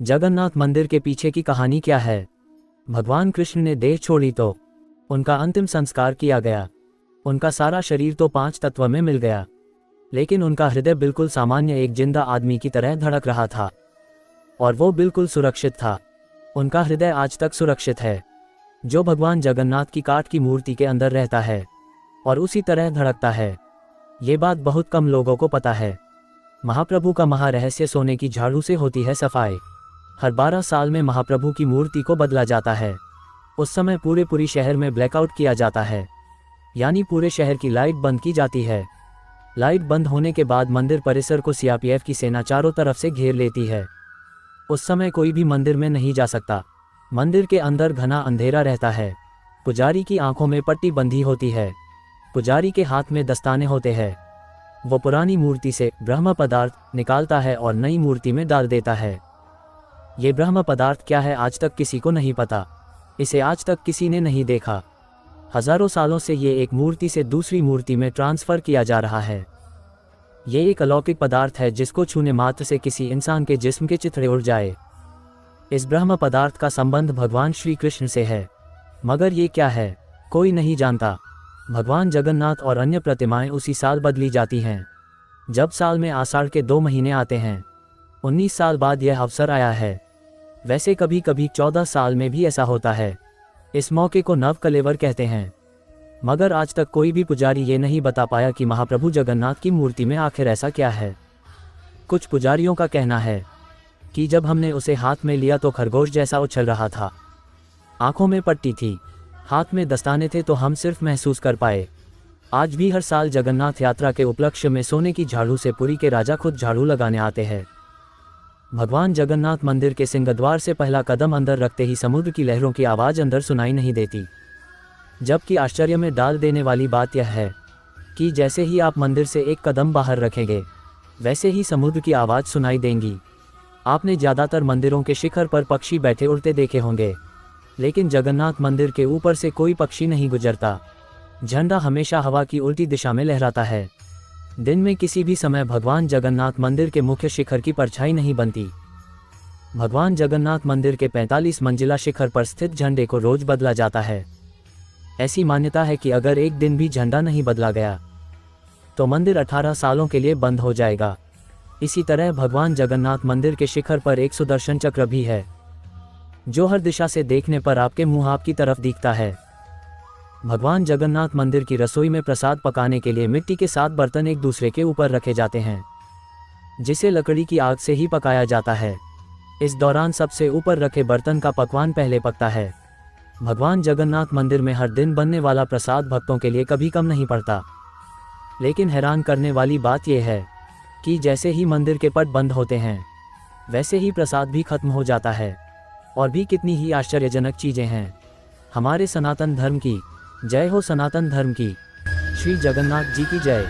जगन्नाथ मंदिर के पीछे की कहानी क्या है? भगवान कृष्ण ने देह छोड़ी तो उनका अंतिम संस्कार किया गया। उनका सारा शरीर तो 5 तत्व में मिल गया, लेकिन उनका हृदय बिल्कुल सामान्य एक जिंदा आदमी की तरह धड़क रहा था, और वो बिल्कुल सुरक्षित था। उनका हृदय आज तक सुरक्षित है, जो भगवान जगन्नाथ की काठ की मूर्ति के अंदर रहता है और उसी तरह धड़कता है। ये बात बहुत कम लोगों को पता है। महाप्रभु का महारहस्य सोने की झाड़ू से होती है सफाई। हर 12 साल में महाप्रभु की मूर्ति को बदला जाता है। उस समय पूरे शहर में ब्लैकआउट किया जाता है, यानी पूरे शहर की लाइट बंद की जाती है। लाइट बंद होने के बाद मंदिर परिसर को सीआरपीएफ की सेना चारों तरफ से घेर लेती है। उस समय कोई भी मंदिर में नहीं जा सकता। मंदिर के अंदर घना अंधेरा रहता है। पुजारी की आंखों में पट्टी बंधी होती है। पुजारी के हाथ में दस्ताने होते हैं। वो पुरानी मूर्ति से ब्रह्म पदार्थ निकालता है और नई मूर्ति में डाल देता है। ये ब्रह्म पदार्थ क्या है आज तक किसी को नहीं पता। इसे आज तक किसी ने नहीं देखा। हजारों सालों से ये एक मूर्ति से दूसरी मूर्ति में ट्रांसफर किया जा रहा है। ये एक अलौकिक पदार्थ है जिसको छूने मात्र से किसी इंसान के जिस्म के चिथड़े उड़ जाए। इस ब्रह्म पदार्थ का संबंध भगवान श्री कृष्ण से है, मगर ये क्या है कोई नहीं जानता। भगवान जगन्नाथ और अन्य प्रतिमाएं उसी साल बदली जाती हैं, जब साल में आषाढ़ के 2 महीने आते हैं। 19 साल बाद यह अवसर आया है। वैसे कभी कभी 14 साल में भी ऐसा होता है। इस मौके को नव कलेवर कहते हैं, मगर आज तक कोई भी पुजारी ये नहीं बता पाया कि महाप्रभु जगन्नाथ की मूर्ति में आखिर ऐसा क्या है। कुछ पुजारियों का कहना है कि जब हमने उसे हाथ में लिया तो खरगोश जैसा उछल रहा था। आंखों में पट्टी थी, हाथ में दस्ताने थे, तो हम सिर्फ महसूस कर पाए। आज भी हर साल जगन्नाथ यात्रा के उपलक्ष्य में सोने की झाड़ू से पुरी के राजा खुद झाड़ू लगाने आते हैं। भगवान जगन्नाथ मंदिर के सिंहद्वार से पहला कदम अंदर रखते ही समुद्र की लहरों की आवाज़ अंदर सुनाई नहीं देती। जबकि आश्चर्य में डाल देने वाली बात यह है कि जैसे ही आप मंदिर से एक कदम बाहर रखेंगे, वैसे ही समुद्र की आवाज़ सुनाई देंगी। आपने ज़्यादातर मंदिरों के शिखर पर पक्षी बैठे उड़ते देखे होंगे, लेकिन जगन्नाथ मंदिर के ऊपर से कोई पक्षी नहीं गुजरता। झंडा हमेशा हवा की उल्टी दिशा में लहराता है। दिन में किसी भी समय भगवान जगन्नाथ मंदिर के मुख्य शिखर की परछाई नहीं बनती। भगवान जगन्नाथ मंदिर के 45 मंजिला शिखर पर स्थित झंडे को रोज बदला जाता है। ऐसी मान्यता है कि अगर एक दिन भी झंडा नहीं बदला गया तो मंदिर 18 सालों के लिए बंद हो जाएगा। इसी तरह भगवान जगन्नाथ मंदिर के शिखर पर एक सुदर्शन चक्र भी है, जो हर दिशा से देखने पर आपके मुंह आपकी तरफ दिखता है। भगवान जगन्नाथ मंदिर की रसोई में प्रसाद पकाने के लिए मिट्टी के 7 बर्तन एक दूसरे के ऊपर रखे जाते हैं, जिसे लकड़ी की आग से ही पकाया जाता है। इस दौरान सबसे ऊपर रखे बर्तन का पकवान पहले पकता है। भगवान जगन्नाथ मंदिर में हर दिन बनने वाला प्रसाद भक्तों के लिए कभी कम नहीं पड़ता। लेकिन हैरान करने वाली बात यह है कि जैसे ही मंदिर के पट बंद होते हैं, वैसे ही प्रसाद भी खत्म हो जाता है। और भी कितनी ही आश्चर्यजनक चीज़ें हैं। हमारे सनातन धर्म की जय हो, सनातन धर्म की। श्री जगन्नाथ जी की जय।